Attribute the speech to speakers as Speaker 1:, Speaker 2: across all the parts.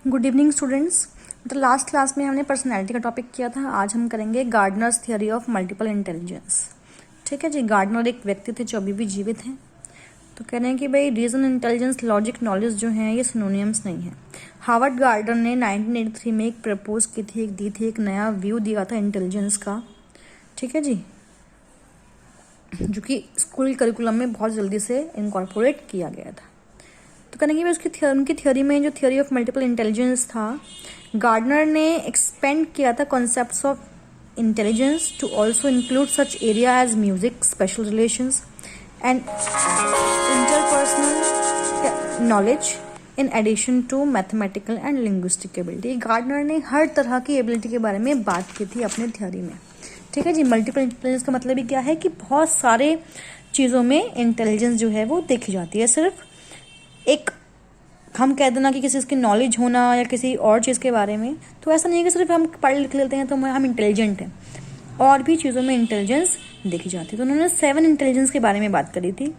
Speaker 1: Good evening students. तो last class में हमने पर्सनैलिटी का टॉपिक किया था। आज हम करेंगे Gardner's theory of multiple intelligence. ठीक है जी। गार्डनर एक व्यक्ति थे जो अभी भी जीवित हैं। तो कह रहे हैं कि भाई रीजन, इंटेलिजेंस, लॉजिक, नॉलेज जो है ये सिनोनियम्स नहीं है। हार्वर्ड गार्डनर ने 1983 में एक प्रपोज की थी, एक नया व्यू दिया था इंटेलिजेंस का। ठीक है जी, जो कि स्कूल करिकुलम में बहुत जल्दी से इनकॉर्पोरेट किया गया था। तो करेंगे उनकी थ्योरी में जो थ्योरी ऑफ मल्टीपल इंटेलिजेंस था, गार्डनर ने एक्सपेंड किया था concepts of intelligence to also include such area as music, spatial relations and interpersonal knowledge in addition to mathematical and linguistic ability. Gardner ने हर तरह की एबिलिटी के बारे में बात की थी अपने थ्योरी में। ठीक है जी। मल्टीपल इंटेलिजेंस का मतलब ही क्या है कि बहुत सारे चीज़ों में इंटेलिजेंस जो है वो देखी जाती है। सिर्फ एक हम कह देना कि किसी की नॉलेज होना या किसी और चीज़ के बारे में, तो ऐसा नहीं है कि सिर्फ हम पढ़ लिख लेते हैं तो हम इंटेलिजेंट हैं। और भी चीज़ों में इंटेलिजेंस देखी जाती है। तो उन्होंने 7 इंटेलिजेंस के बारे में बात करी थी।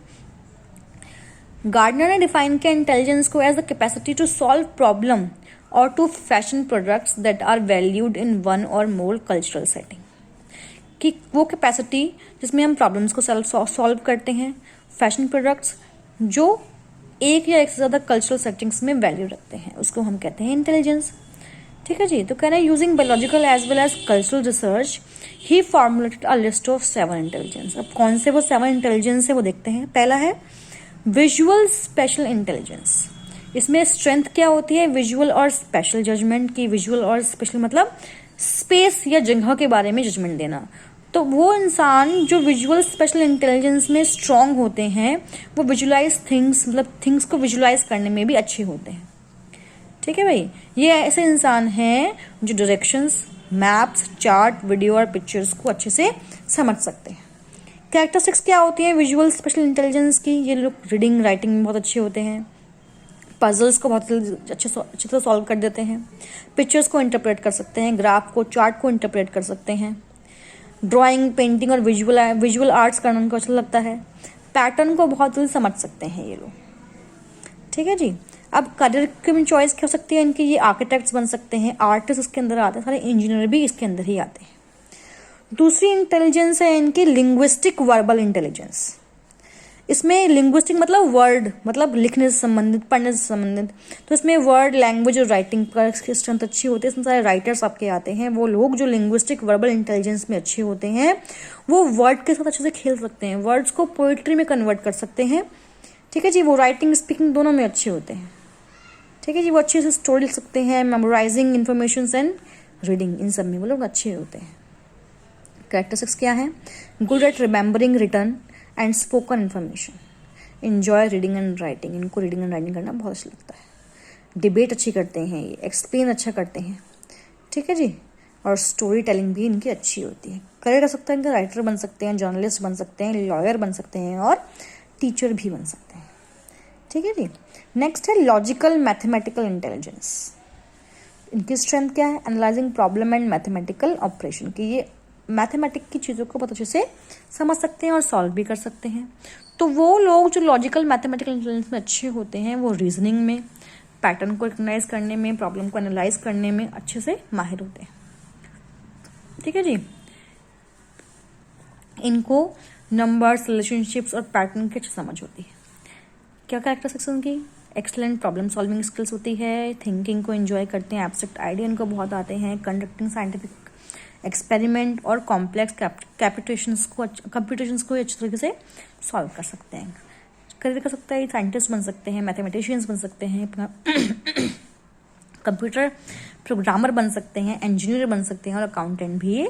Speaker 1: गार्डनर ने डिफाइन किया इंटेलिजेंस को as the capacity to solve problem or to fashion products that are valued in one or more cultural setting. कि वो कैपेसिटी जिसमें हम प्रॉब्लम्स को सॉल्व करते हैं, फैशन प्रोडक्ट्स जो एक या एक से ज़्यादा कल्चरल सेटिंग्स में वैल्यू रखते हैं, उसको हम कहते हैं इंटेलिजेंस। ठीक है जी। तो कह रहे हैं using biological as well as cultural research he formulated a list of 7 intelligence. अब कौन से वो 7 इंटेलिजेंस है वो देखते हैं। पहला है विजुअल स्पेशल इंटेलिजेंस। इसमें स्ट्रेंथ क्या होती है? विजुअल और स्पेशल जजमेंट की। विजुअल और स्पेशल मतलब स्पेस या जगह के बारे में जजमेंट देना। तो वो इंसान जो विजुअल स्पेशल इंटेलिजेंस में स्ट्रांग होते हैं वो विजुअलाइज थिंग्स, मतलब थिंग्स को विजुअलाइज करने में भी अच्छे होते हैं। ठीक है भाई। ये ऐसे इंसान हैं जो डायरेक्शंस, मैप्स, चार्ट, वीडियो और पिक्चर्स को अच्छे से समझ सकते हैं। कैरेक्टरिस्टिक्स क्या होती हैं विजुअल स्पेशल इंटेलिजेंस की? ये लोग रीडिंग, राइटिंग में बहुत अच्छे होते हैं। पजल्स को बहुत अच्छे से सॉल्व कर देते हैं। पिक्चर्स को इंटरप्रेट कर सकते हैं। ग्राफ को, चार्ट को इंटरप्रेट कर सकते हैं। ड्राइंग, पेंटिंग और विजुअल आर्ट्स करना उनको अच्छा लगता है। पैटर्न को बहुत जल्दी समझ सकते हैं ये लोग। ठीक है जी। अब करियर की चॉइस क्या हो सकती है इनकी? ये आर्किटेक्ट्स बन सकते हैं, आर्टिस्ट इसके अंदर आते हैं, सारे इंजीनियर भी इसके अंदर ही आते हैं। दूसरी इंटेलिजेंस है इनकी लिंग्विस्टिक वर्बल इंटेलिजेंस। इसमें लिंग्विस्टिक मतलब वर्ड, मतलब लिखने से संबंधित, पढ़ने से संबंधित। तो इसमें वर्ड, लैंग्वेज और राइटिंग पर स्ट्रेंथ अच्छी होती है। इसमें सारे राइटर्स आपके आते हैं। वो लोग जो लिंग्विस्टिक वर्बल इंटेलिजेंस में अच्छे होते हैं वो वर्ड के साथ अच्छे से खेल सकते हैं, वर्ड्स को पोइट्री में कन्वर्ट कर सकते हैं। ठीक है जी। वो राइटिंग, स्पीकिंग दोनों में अच्छे होते हैं। ठीक है जी। वो अच्छे से स्टोरी लिख सकते हैं, मेमोराइजिंग इन्फॉर्मेशन एंड रीडिंग, इन सब में वो लोग अच्छे होते हैं। कैरेक्टरिस्टिक्स क्या है? Good at remembering return and spoken information, enjoy reading and writing. इनको रीडिंग एंड राइटिंग करना बहुत अच्छा लगता है। डिबेट अच्छी करते हैं ये, एक्सप्लेन अच्छा करते हैं। ठीक है जी। और स्टोरी टेलिंग भी इनकी अच्छी होती है। करियर हो सकता है इनका, राइटर बन सकते हैं, जर्नलिस्ट बन सकते हैं, लॉयर बन सकते हैं और टीचर भी बन सकते हैं। ठीक है जी। नेक्स्ट है लॉजिकल मैथमेटिकल इंटेलिजेंस। इनकी स्ट्रेंथ क्या है? Analysing problem and mathematical operation की। ये मैथमेटिक की चीज़ों को बहुत अच्छे से समझ सकते हैं और सॉल्व भी कर सकते हैं। तो वो लोग जो लॉजिकल मैथमेटिकल इंटेलिजेंस में अच्छे होते हैं वो रीजनिंग में, पैटर्न को रिकग्नाइज करने में, प्रॉब्लम को एनालाइज करने में अच्छे से माहिर होते हैं। ठीक है जी। इनको नंबर्स, रिलेशनशिप्स और पैटर्न की अच्छी समझ होती है। क्या कैरेक्टरिस्टिक्स उनकी? एक्सलेंट प्रॉब्लम सॉल्विंग स्किल्स होती है। थिंकिंग को एंजॉय करते हैं। एब्स्ट्रैक्ट आइडिया इनको बहुत आते हैं। कंडक्टिंग साइंटिफिक एक्सपेरिमेंट और कॉम्प्लेक्स कंप्यूटेशंस को अच्छी तरीके से सॉल्व कर सकते हैं। करियर कर सकता है, साइंटिस्ट बन सकते हैं, मैथमेटिशियंस बन सकते हैं, कंप्यूटर प्रोग्रामर बन सकते हैं, इंजीनियर बन सकते हैं और अकाउंटेंट भी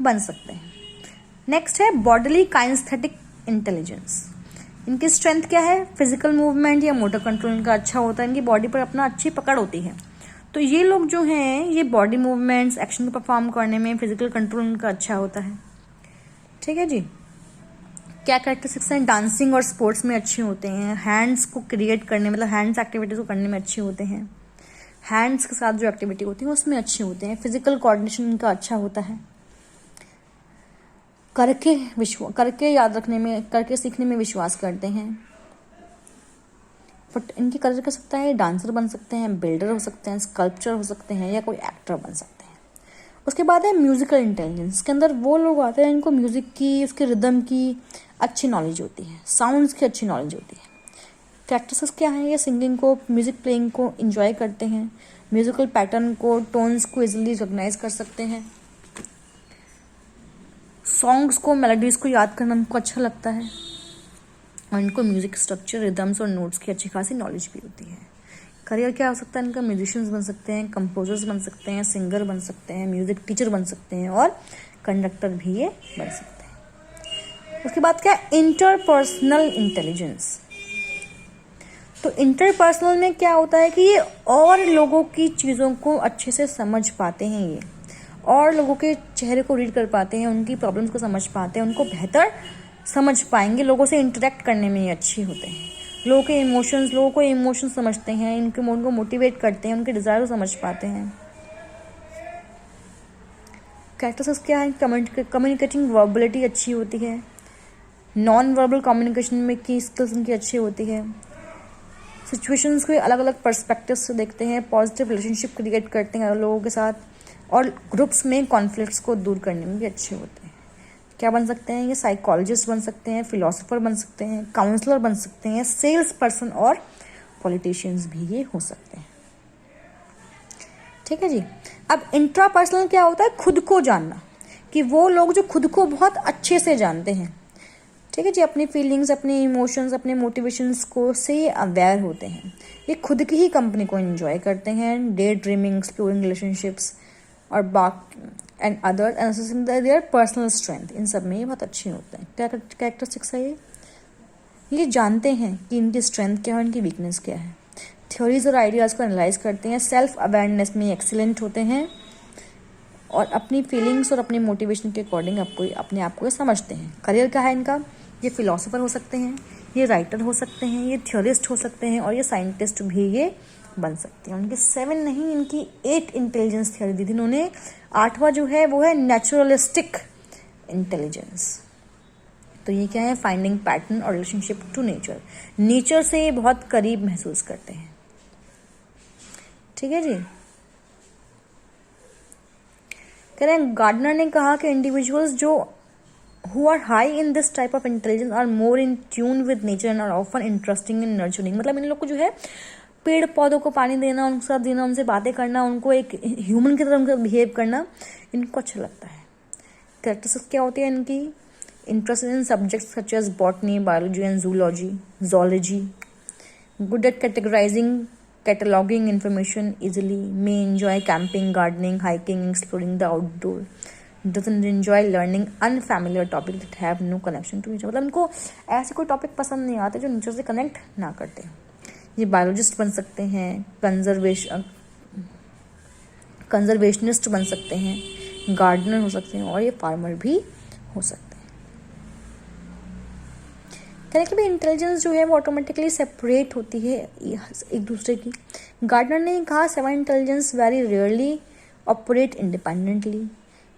Speaker 1: बन सकते हैं। नेक्स्ट है बॉडीली काइनेस्थेटिक इंटेलिजेंस। इनकी स्ट्रेंथ क्या है? फिजिकल मूवमेंट या मोटर कंट्रोल इनका अच्छा होता है। इनकी बॉडी पर अपना अच्छी पकड़ होती है। तो ये लोग जो हैं ये बॉडी मूवमेंट्स, एक्शन को परफॉर्म करने में फिजिकल कंट्रोल उनका अच्छा होता है। ठीक है जी। क्या कैरेक्टरिस्टिक्स हैं? डांसिंग और स्पोर्ट्स में अच्छे होते हैं। हैंड्स को क्रिएट करने, मतलब हैंड्स एक्टिविटीज को करने में अच्छे होते हैं। हैंड्स के साथ जो एक्टिविटी होती है उसमें अच्छे होते हैं। फिजिकल कोऑर्डिनेशन इनका अच्छा होता है। करके याद रखने में, करके सीखने में विश्वास करते हैं। बट इनकी करियर कर सकता है, डांसर बन सकते हैं, बिल्डर हो सकते हैं, स्कल्पचर हो सकते हैं, या कोई एक्टर बन सकते हैं। उसके बाद है म्यूजिकल इंटेलिजेंस। के अंदर वो लोग आते हैं इनको म्यूजिक की, उसके रिदम की अच्छी नॉलेज होती है, साउंड्स की अच्छी नॉलेज होती है। कैरेक्टरिस्टिक्स क्या है, ये सिंगिंग को, म्यूजिक प्लेइंग को इंजॉय करते हैं, म्यूजिकल पैटर्न को, टोन्स को इजीली रिकॉग्नाइज कर सकते हैं, सॉन्ग्स को, मेलोडीज को याद करना उनको अच्छा लगता है, और इनको म्यूजिक स्ट्रक्चर, रिदम्स और नोट्स की अच्छी खासी नॉलेज भी होती है। करियर क्या हो सकता है इनका, म्यूजिशियंस बन सकते हैं, कंपोजर्स बन सकते हैं, सिंगर बन सकते हैं, म्यूजिक टीचर बन सकते हैं, और कंडक्टर भी ये बन सकते हैं। उसके बाद क्या है, इंटरपर्सनल इंटेलिजेंस। तो इंटरपर्सनल में क्या होता है कि ये और लोगों की चीज़ों को अच्छे से समझ पाते हैं, ये और लोगों के चेहरे को रीड कर पाते हैं, उनकी प्रॉब्लम्स को समझ पाते हैं, उनको बेहतर समझ पाएंगे, लोगों से इंटरेक्ट करने में ये अच्छे होते हैं, लोगों को इमोशंस समझते हैं, उनको मोटिवेट करते हैं, उनके डिज़ायर को समझ पाते हैं। कैरेक्टरिस्टिक्स क्या है, कम्युनिकेटिंग वर्बलिटी अच्छी होती है, नॉन वर्बल कम्युनिकेशन में की स्किल्स उनकी अच्छी होती है, सिचुएशंस को अलग अलग पर्सपेक्टिव से देखते हैं, पॉजिटिव रिलेशनशिप क्रिएट करते हैं लोगों के साथ, और ग्रुप्स में कॉन्फ्लिक्ट्स को दूर करने में भी अच्छे होते हैं। क्या बन सकते हैं ये, साइकोलॉजिस्ट बन सकते हैं, फिलोसोफर बन सकते हैं, काउंसलर बन सकते हैं, सेल्स पर्सन और पॉलिटिशियंस भी ये हो सकते हैं। ठीक है जी। अब इंट्रापर्सनल क्या होता है, खुद को जानना, कि वो लोग जो खुद को बहुत अच्छे से जानते हैं, ठीक है जी, अपनी फीलिंग्स, अपने इमोशंस, अपने मोटिवेशंस को से अवेयर होते हैं, ये खुद की ही कंपनी को एंजॉय करते हैं, डे ड्रीमिंग, एक्सप्लोरिंग रिलेशनशिप्स और and other analysing their personal strength, इन सब में ये बहुत अच्छे होते हैं। क्या कैरेक्टरिस्टिक्स है ये जानते हैं कि इनकी स्ट्रेंथ क्या है, इनकी वीकनेस क्या है, थ्योरीज और आइडियाज़ को एनालाइज करते हैं, सेल्फ अवेयरनेस में एक्सीलेंट होते हैं, और अपनी फीलिंग्स और अपने मोटिवेशन के अकॉर्डिंग अपने आप को समझते हैं। करियर क्या है इनका, ये फिलोसोफर हो सकते हैं, ये राइटर हो सकते हैं, ये थ्योरिस्ट हो सकते हैं, और ये साइंटिस्ट भी ये बन सकते हैं। उनकी 7 नहीं, इनकी 8 इंटेलिजेंस थ्योरी दी थी इन्होंने। 8वां जो है वो है नेचुरलिस्टिक इंटेलिजेंस। तो ये क्या है, फाइंडिंग पैटर्न और रिलेशनशिप टू नेचर, नेचर से ये बहुत करीब महसूस करते हैं। ठीक है जी। कह रहे हैं गार्डनर ने कहा कि इंडिविजुअल्स जो who are high in this type of intelligence are more in tune with nature and are often interesting in nurturing। मतलब इन लोग को जो है पेड़ पौधों को पानी देना, उनके साथ देना, उनसे बातें करना, उनको एक ह्यूमन की तरह उनका बिहेव करना इनको अच्छा लगता है। कैरेक्टरिस्टिक्स क्या होती है इनकी, interest in subjects such as botany, biology and zoology, good at categorising, cataloguing information easily, may enjoy camping, gardening, hiking, exploring the outdoor, doesn't enjoy learning unfamiliar topics that have no connection to nature। मतलब इनको ऐसे कोई topic पसंद नहीं आते जो nature से connect ना करते। ये बायोलॉजिस्ट बन सकते हैं, कंजर्वेशनिस्ट बन सकते हैं, गार्डनर हो सकते हैं, और ये फार्मर भी हो सकते हैं। कहने के भी इंटेलिजेंस जो है वो ऑटोमेटिकली सेपरेट होती है एक दूसरे की। गार्डनर ने कहा 7 intelligence very rarely operate independently,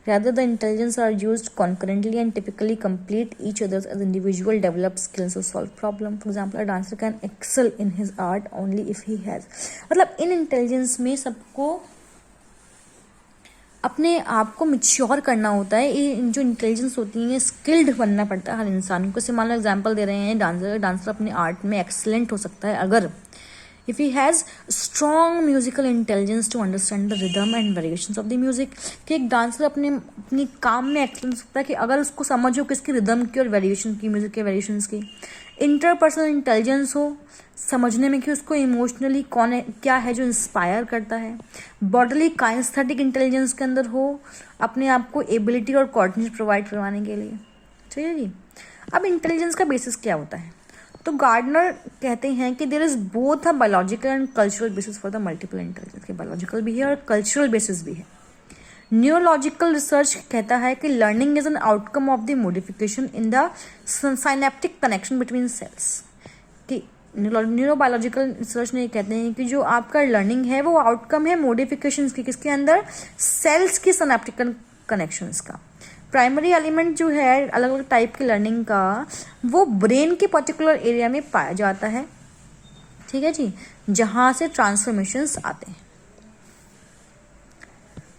Speaker 1: rather the intelligence are used concurrently and typically complete each other as individual develop skills to solve problem। For example, a dancer can excel in his art only if he has, मतलब इन intelligence में सबको अपने आप को mature करना होता है। ये जो इंटेलिजेंस होती है स्किल्ड बनना पड़ता है हर इंसान को। जैसे मान लो एग्जाम्पल दे रहे हैं, डांसर अपने आर्ट में एक्सेलेंट हो सकता है अगर if he has strong musical intelligence to understand the rhythm and variations of the music। कि एक डांसर अपनी काम में एक्सलेंट सकता है कि अगर उसको समझ हो किसकी रिदम की और वेरिएशन की, म्यूजिक के वेरिएशंस की। इंटरपर्सनल इंटेलिजेंस हो समझने में कि उसको इमोशनली कौन है, क्या है जो इंस्पायर करता है। बॉडीली काइनेस्थेटिक इंटेलिजेंस के अंदर हो अपने आप को एबिलिटी और कोऑर्डिनेशन प्रोवाइड करवाने के लिए। ठीक है जी। अब इंटेलिजेंस का बेसिस क्या होता है, तो गार्डनर कहते हैं कि there is both a biological and cultural basis for the multiple intelligence, के बायोलॉजिकल भी है और कल्चरल बेसिस भी है। न्यूरोलॉजिकल रिसर्च कहता है कि learning is an outcome of the modification in the synaptic connection between cells. कि न्यूरोबायोलॉजिकल रिसर्च ने कहते हैं कि जो आपका लर्निंग है वो आउटकम है मॉडिफिकेशन की, किसके अंदर, सेल्स की सिनेप्टिक कनेक्शंस का। प्राइमरी एलिमेंट जो है अलग अलग टाइप की लर्निंग का वो ब्रेन के पर्टिकुलर एरिया में पाया जाता है। ठीक है जी, जहाँ से ट्रांसफॉर्मेशंस आते हैं।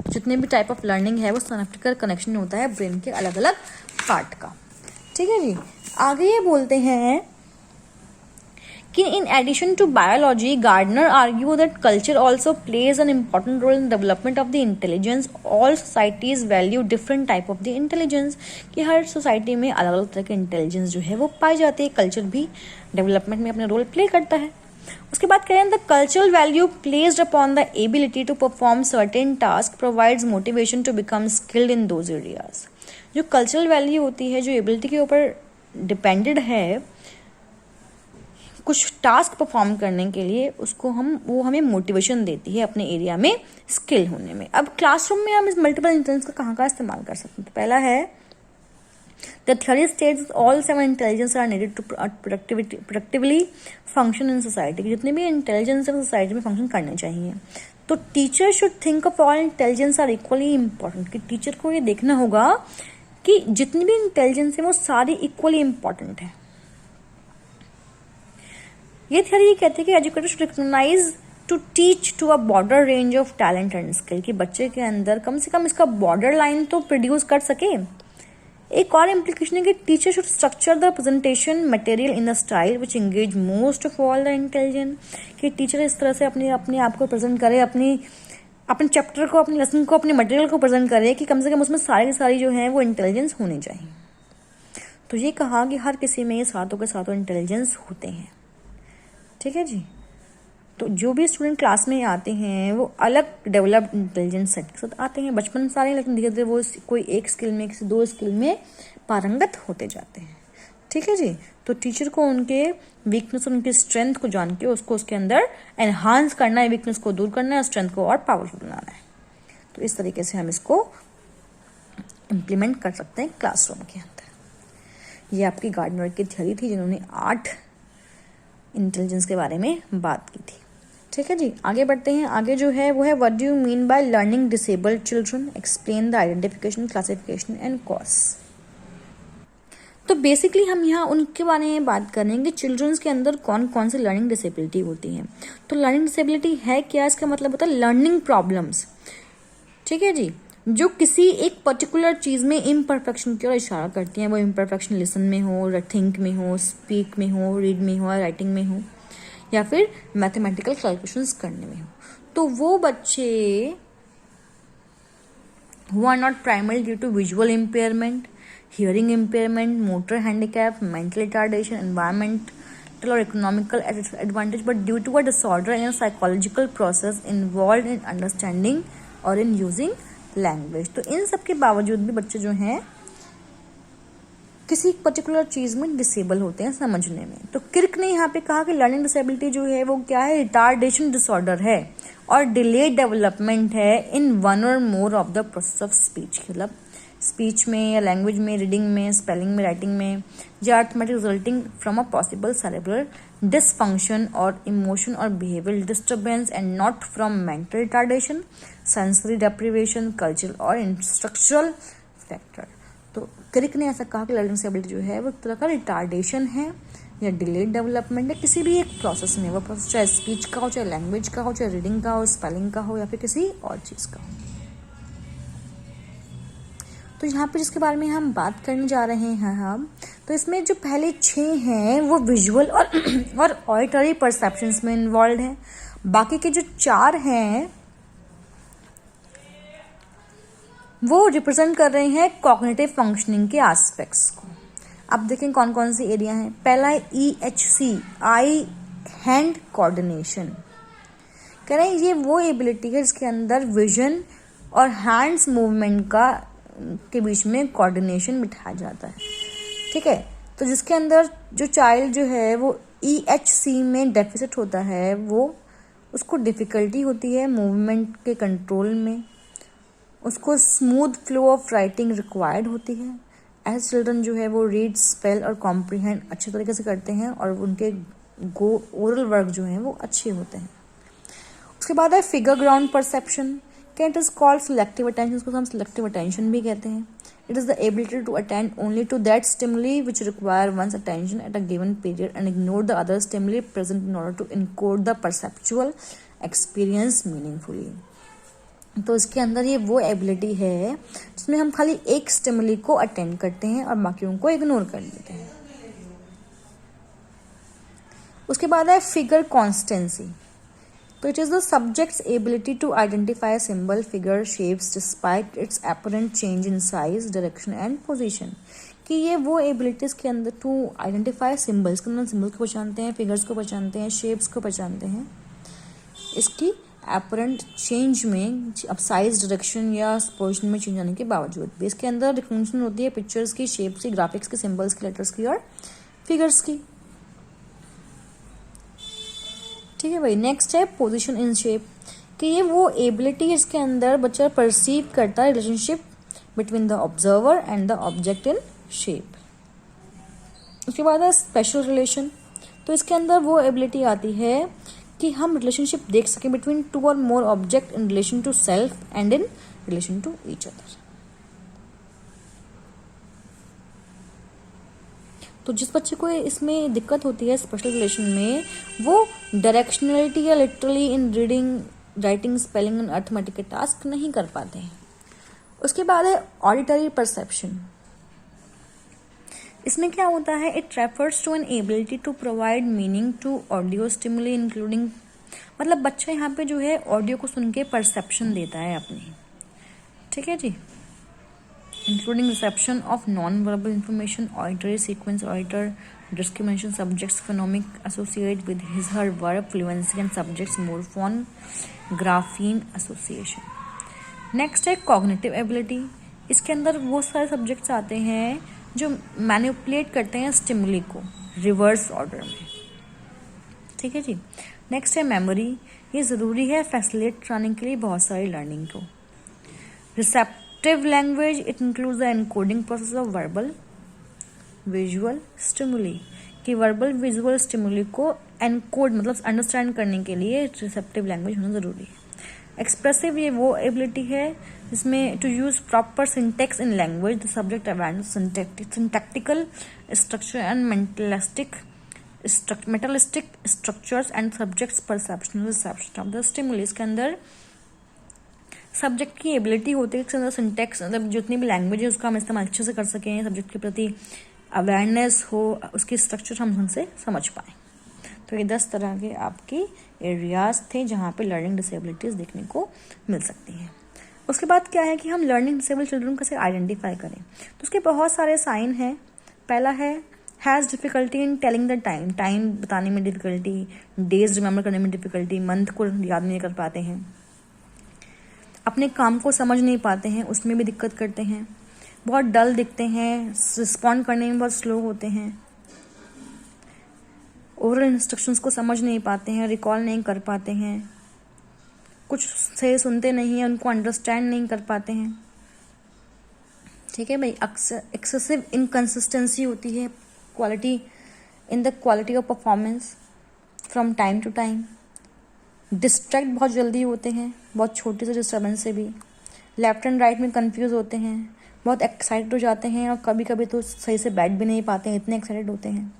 Speaker 1: जितने भी टाइप ऑफ लर्निंग है वो सिनेप्टिकल कनेक्शन होता है ब्रेन के अलग अलग पार्ट का। ठीक है जी, आगे ये बोलते हैं कि in addition to biology, Gardner argued that culture also plays an important role in development of the intelligence. All societies value different type of the intelligence, कि हर सोसाइटी में अलग अलग तरह के इंटेलिजेंस जो है वो पाई जाती है। कल्चर भी डेवलपमेंट में अपना रोल प्ले करता है। उसके बाद करें the cultural value placed upon the ability to perform certain task provides motivation to become skilled in those areas. जो कल्चरल वैल्यू होती है, जो एबिलिटी के ऊपर डिपेंडेड है कुछ टास्क परफॉर्म करने के लिए, उसको वो हमें मोटिवेशन देती है अपने एरिया में स्किल होने में। अब क्लासरूम में हम इस मल्टीपल इंटेलिजेंस का कहाँ इस्तेमाल कर सकते हैं? तो पहला है the theory states all 7 intelligence are needed to productively function in society. जितने भी इंटेलिजेंस है सोसाइटी में फंक्शन करने चाहिए। तो teacher should think of all intelligence are equally important, कि टीचर को ये देखना होगा कि जितनी भी इंटेलिजेंस है वो सारी इक्वली इंपॉर्टेंट है। ये थ्योरी ये कहते हैं कि educator should recognise to teach to a broader range of talent and skill, कि बच्चे के अंदर कम से कम इसका बॉर्डर लाइन तो प्रोड्यूस कर सके। एक और इम्प्लीकेशन है कि teacher should structure the presentation material in the style which engage most of all the intelligent, कि टीचर इस तरह से अपने आप को प्रेजेंट करे, अपने चैप्टर को, अपने लेसन को, अपने मटेरियल को प्रेजेंट करे कि कम से कम उसमें सारी जो है वो इंटेलिजेंस होनी चाहिए। तो ये कहा कि हर किसी में ये सातों के सातों इंटेलिजेंस होते हैं। ठीक है जी, तो जो भी स्टूडेंट क्लास में आते हैं वो अलग डेवलप्ड इंटेलिजेंस सेट के साथ आते हैं। बचपन सारे, लेकिन धीरे धीरे वो कोई एक स्किल में, किसी 2 स्किल में पारंगत होते जाते हैं। ठीक है जी, तो टीचर को उनके वीकनेस और उनकी स्ट्रेंथ को जान के उसको उसके अंदर एनहांस करना है, वीकनेस को दूर करना है, स्ट्रेंथ को और पावरफुल बनाना है। तो इस तरीके से हम इसको इम्प्लीमेंट कर सकते हैं क्लासरूम के अंदर। ये आपकी गार्डनर की थ्योरी थी जिन्होंने 8 इंटेलिजेंस के बारे में बात की थी। ठीक है जी, आगे बढ़ते हैं। आगे जो है वो है what do you mean by learning disabled children, explain the identification, classification and cause. तो बेसिकली हम यहाँ उनके बारे में बात करेंगे चिल्ड्रंस के अंदर कौन कौन सी लर्निंग डिसेबिलिटी होती है। तो लर्निंग डिसेबिलिटी है क्या? इसका मतलब होता है लर्निंग प्रॉब्लम्स। ठीक है जी, जो किसी एक पर्टिकुलर चीज़ में इम्परफेक्शन की ओर इशारा करती हैं। वो इम्परफेक्शन लिसन में हो, थिंक में हो, स्पीक में हो, रीड में हो, राइटिंग में हो, या फिर मैथमेटिकल कैलकुलेशंस करने में हो। तो वो बच्चे who are not primarily due to visual impairment, hearing impairment, motor handicap, mental retardation, environmental or economical advantage, but due to a disorder in a psychological process involved in understanding or in using language। तो इन सब के बावजूद भी बच्चे जो हैं किसी particular चीज़ में डिसेबल होते हैं समझने में। तो किर्क ने यहाँ पे कहा कि लर्निंग डिसेबिलिटी जो है वो क्या है? रिटार्डेशन डिसऑर्डर है और डिलेड डेवलपमेंट है इन 1 or more of the process of speech. मतलब स्पीच में या लैंग्वेज में, रीडिंग में, स्पेलिंग में, राइटिंग में, या arithmetic resulting from a possible cerebral dysfunction और इमोशन और behavioural disturbance and not from mental retardation, sensory deprivation, cultural और इंस्ट्रक्चरल फैक्टर। तो क्रिक ने ऐसा कहा कि लर्निंग डिसेबिलिटी जो है वो एक तरह का रिटार्डेशन है या डिलेड डेवलपमेंट है किसी भी एक प्रोसेस में। वो प्रोसेस चाहे स्पीच का हो, चाहे लैंग्वेज का हो, चाहे रीडिंग का हो, स्पेलिंग का हो, या फिर किसी और चीज़ का हो। तो यहाँ पे जिसके बारे में हम बात करने जा रहे हैं हम, तो इसमें जो पहले 6 हैं वो विजुअल और ऑडिटरी परसेप्शंस में इन्वॉल्व हैं। बाकी के जो 4 हैं वो रिप्रेजेंट कर रहे हैं कॉग्निटिव फंक्शनिंग के एस्पेक्ट्स को। अब देखें कौन कौन सी एरिया हैं। पहला है EHC, आई हैंड कोऑर्डिनेशन। कह रहे हैं ये वो एबिलिटी है जिसके अंदर विजन और हैंड्स मूवमेंट के बीच में कोऑर्डिनेशन बिठाया जाता है। ठीक है, तो जिसके अंदर जो चाइल्ड जो है वो EHC में डेफिसिट होता है, वो उसको डिफ़िकल्टी होती है मूवमेंट के कंट्रोल में, उसको smooth flow of writing required होती है। एज चिल्ड्रन जो है वो रीड, स्पेल और कॉम्प्रीहेंड अच्छे तरीके से करते हैं और उनके ओरल वर्क जो है वो अच्छे होते हैं। उसके बाद है फिगर ग्राउंड परसेप्शन, क्या it is called selective attention, उसको हम सिलेक्टिव अटेंशन भी कहते हैं। It is the ability to attend only to that stimuli which require one's attention at a given period and ignore the other stimuli present in order to encode the perceptual experience meaningfully. तो इसके अंदर ये वो ability है जिसमें हम खाली एक स्टिमुली को अटेंड करते हैं और बाकियों को इग्नोर कर देते हैं. उसके बाद है फिगर कॉन्स्टेंसी. तो it is the subject's ability to identify symbol, figure, shapes despite its apparent change in size, direction and position. कि ये वो एबिलिटीज के अंदर टू आइडेंटिफाई सिंबल्स, के अंदर सिंबल को पहचानते हैं, फिगर्स को पहचानते हैं, शेप्स को पहचानते हैं, इसकी अपरेंट चेंज में, अब साइज, डायरेक्शन या पोजीशन में चेंज आने के बावजूद भी इसके अंदर रिकग्निशन होती है पिक्चर्स की, शेप्स की, ग्राफिक्स की, सिंबल्स की, लेटर्स की और फिगर्स की. ठीक है भाई. नेक्स्ट है पोजीशन इन शेप. कि ये वो एबिलिटी इसके अंदर बच्चा परसीव करता है relationship between the observer and the object in shape. उसके बाद है स्पेशल रिलेशन. तो इसके अंदर वो एबिलिटी आती है कि हम रिलेशनशिप देख सकें between two or more object in relation to self and in relation to each other. तो जिस बच्चे को इसमें दिक्कत होती है स्पेशल रिलेशन में, वो डायरेक्शनलिटी या literally in reading, writing, spelling and arithmetic के टास्क नहीं कर पाते हैं. उसके बाद है ऑडिटरी परसेप्शन. इसमें क्या होता है, it refers to an ability to provide meaning to audio stimuli including, मतलब बच्चा यहाँ पे जो है ऑडियो को सुन के परसेप्शन देता है अपनी. ठीक है जी. including reception of non-verbal information, auditory sequence, auditor discrimination, subjects phonemic associate with his her verb fluency and subjects morpheme grapheme association. Next है cognitive ability. इसके अंदर वो सारे सब्जेक्ट्स आते हैं जो मैनिपुलेट करते हैं स्टिमुली को रिवर्स ऑर्डर में. ठीक है जी. नेक्स्ट है मेमोरी. ये ज़रूरी है फैसिलिटेट कराने के लिए बहुत सारी लर्निंग को. Receptive language, it includes the encoding process of verbal, visual stimuli. कि verbal, visual stimuli को encode मतलब understand करने के लिए receptive language होना ज़रूरी है. Expressive ये वो ability है जिसमें to use proper syntax in language, the subject awareness, syntactical structure and mentalistic structures and subject's perceptual reception of the stimuli. इसके अंदर सब्जेक्ट की एबिलिटी होती है कि सिंटेक्स मतलब जितनी भी लैंग्वेज है उसका हम इस्तेमाल अच्छे से कर सकें, सब्जेक्ट के प्रति अवेयरनेस हो, उसकी स्ट्रक्चर हम ढंग से समझ पाएँ. तो ये 10 तरह के आपकी एरियाज थे जहाँ पे लर्निंग डिसेबिलिटीज़ देखने को मिल सकती हैं. उसके बाद क्या है कि हम लर्निंग डिसेबल चिल्ड्रन को कैसे आइडेंटिफाई करें. तो उसके बहुत सारे साइन हैं. पहला है has difficulty in telling the time. Time बताने में डिफ़िकल्टी, डेज रिमेंबर करने में डिफ़िकल्टी, मंथ को याद नहीं कर पाते हैं, अपने काम को समझ नहीं पाते हैं, उसमें भी दिक्कत करते हैं, बहुत डल दिखते हैं, रिस्पॉन्ड करने में बहुत स्लो होते हैं, ओरल इंस्ट्रक्शंस को समझ नहीं पाते हैं, रिकॉल नहीं कर पाते हैं, कुछ से सुनते नहीं हैं, उनको अंडरस्टैंड नहीं कर पाते हैं. ठीक है भाई. एक्सेसिव इनकन्सिस्टेंसी होती है quality in the quality of performance from time to time. Distract बहुत जल्दी होते हैं, बहुत छोटी सी डिस्टर्बेंस से भी. लेफ्ट एंड राइट में कंफ्यूज होते हैं, बहुत एक्साइटेड हो जाते हैं और कभी कभी तो सही से बैठ भी नहीं पाते हैं, इतने एक्साइटेड होते हैं.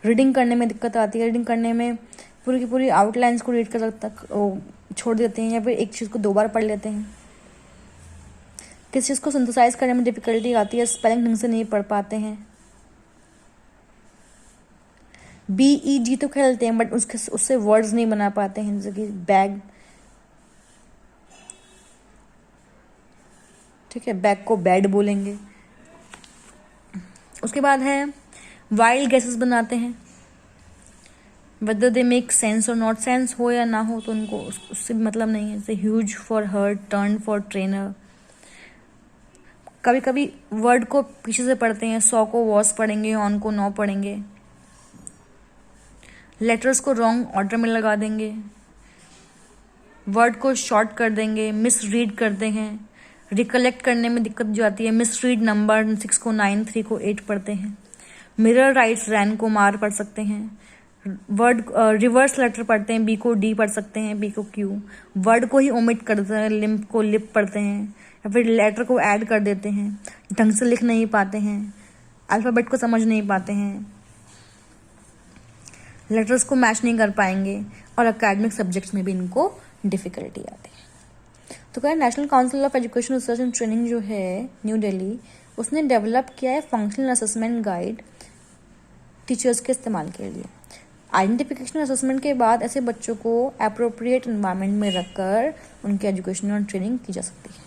Speaker 1: रीडिंग करने में दिक्कत आती है. रीडिंग करने में पूरी की पूरी आउटलाइंस को रीड कर तक छोड़ देते हैं या फिर एक चीज़ को 2 बार पढ़ लेते हैं. किसी चीज़ को सिंथेसाइज करने में डिफ़िकल्टी आती है, स्पेलिंग ढंग से नहीं पढ़ पाते हैं. BEG तो खेलते हैं बट उससे वर्ड्स नहीं बना पाते हैं, जैसे कि बैग. ठीक है. बैग को बैड बोलेंगे. उसके बाद है वाइल्ड गेसेस बनाते हैं. वेदर दे मेक सेंस और नॉट, सेंस हो या ना हो तो उनको उससे मतलब नहीं है. जैसे huge for hurt, turn for trainer. कभी कभी वर्ड को पीछे से पढ़ते हैं, 100 को वॉस पढ़ेंगे, ऑन को नो पढ़ेंगे. लेटर्स को रॉन्ग ऑर्डर में लगा देंगे, वर्ड को शॉर्ट कर देंगे, मिस रीड करते हैं. रिकलेक्ट करने में दिक्कत जो आती है, मिस रीड नंबर, 6 को 9, 3 को 8 पढ़ते हैं. मिरर राइट्स रैन को मार पढ़ सकते हैं. वर्ड रिवर्स लेटर पढ़ते हैं, बी को डी पढ़ सकते हैं, बी को क्यू. वर्ड को ही ओमिट करते हैं, लिम्प को लिप पढ़ते हैं. या फिर लेटर को ऐड कर देते हैं, ढंग से लिख नहीं पाते हैं, अल्फ़ाबेट को समझ नहीं पाते हैं, लेटर्स को मैच नहीं कर पाएंगे और एकेडमिक सब्जेक्ट्स में भी इनको डिफ़िकल्टी आती है। तो क्या national council of education research and training जो है न्यू दिल्ली, उसने डेवलप किया है फंक्शनल असेसमेंट गाइड टीचर्स के इस्तेमाल के लिए। आइडेंटिफिकेशन असेसमेंट के बाद ऐसे बच्चों को अप्रोप्रिएट एनवायरनमेंट में रखकर उनकी एजुकेशन और ट्रेनिंग की जा सकती है।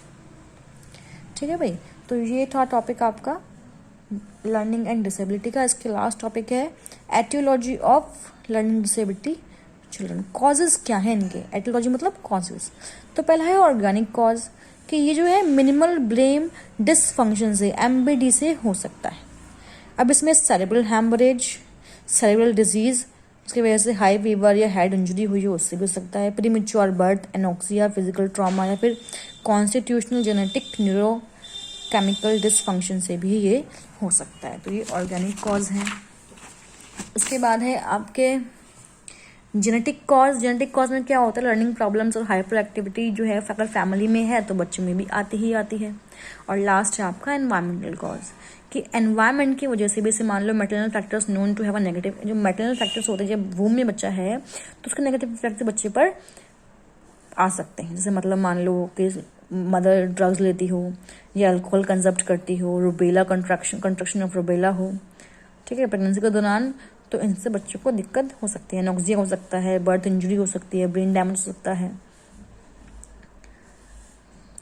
Speaker 1: ठीक है भाई, तो ये था टॉपिक आपका लर्निंग एंड डिसेबिलिटी का। इसके लास्ट टॉपिक है etiology of learning disability children. Causes क्या है इनके, एटियोलॉजी मतलब कॉजेज। तो पहला है ऑर्गेनिक कॉज, कि ये जो है मिनिमल ब्रेन डिसफंक्शन से, MBD से हो सकता है। अब इसमें सेरेब्रल हैमरेज, सेरेब्रल डिजीज, उसकी वजह से हाई फीवर या हेड इंजरी हुई हो, उससे भी हो सकता है। Premature birth, anoxia, physical trauma या फिर कॉन्स्टिट्यूशनल जेनेटिक न्यूरोकेमिकल डिसफंक्शन से भी ये हो सकता है। तो ये ऑर्गेनिक कॉज है। उसके बाद है आपके जेनेटिक कॉज। जेनेटिक कॉज में क्या होता है, लर्निंग प्रॉब्लम्स और हाइपर एक्टिविटी जो है अगर फैमिली में है तो बच्चे में भी आती है। और लास्ट है आपका एनवायरमेंटल कॉज, कि एनवायरनमेंट की वजह से भी, से मान लो maternal factors known to have a negative, जो मैटरनल फैक्टर्स होते हैं जब वूम में बच्चा है तो उसके नेगेटिव इफेक्ट बच्चे पर आ सकते हैं। जैसे मतलब मान लो कि मदर ड्रग्स लेती हो या अल्कोहल कंजप्ट करती हो, रुबेला कंट्रक्शन ऑफ रुबेला हो, ठीक है, प्रेगनेंसी के दौरान, तो इनसे बच्चों को दिक्कत हो सकती है। नोक्सिया हो सकता है, बर्थ इंजरी हो सकती है, ब्रेन डैमेज हो सकता है।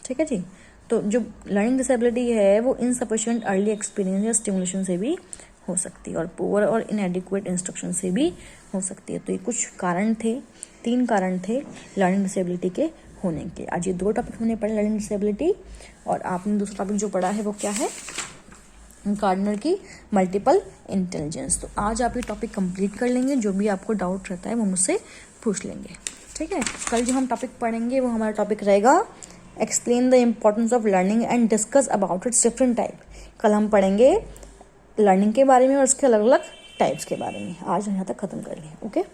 Speaker 1: ठीक है जी। तो जो लर्निंग डिसेबिलिटी है वो इनसफिशिएंट अर्ली एक्सपीरियंस या स्टिमुलेशन से भी हो सकती है और पुअर और इनएडिक्वेट इंस्ट्रक्शन से भी हो सकती है। तो ये कुछ कारण थे, 3 कारण थे लर्निंग डिसेबिलिटी के होने के। आज ये 2 टॉपिक हमने पढ़े, लर्निंग डिसेबिलिटी, और आपने दूसरा टॉपिक जो पढ़ा है वो क्या है, गार्डनर की मल्टीपल इंटेलिजेंस। तो आज आप ये टॉपिक कंप्लीट कर लेंगे, जो भी आपको डाउट रहता है वो मुझसे पूछ लेंगे। ठीक है, कल जो हम टॉपिक पढ़ेंगे वो हमारा टॉपिक रहेगा explain the importance of learning and discuss about it's different type. कल हम पढ़ेंगे लर्निंग के बारे में और उसके अलग अलग टाइप्स के बारे में। आज यहाँ तक ख़त्म कर लें। ओके।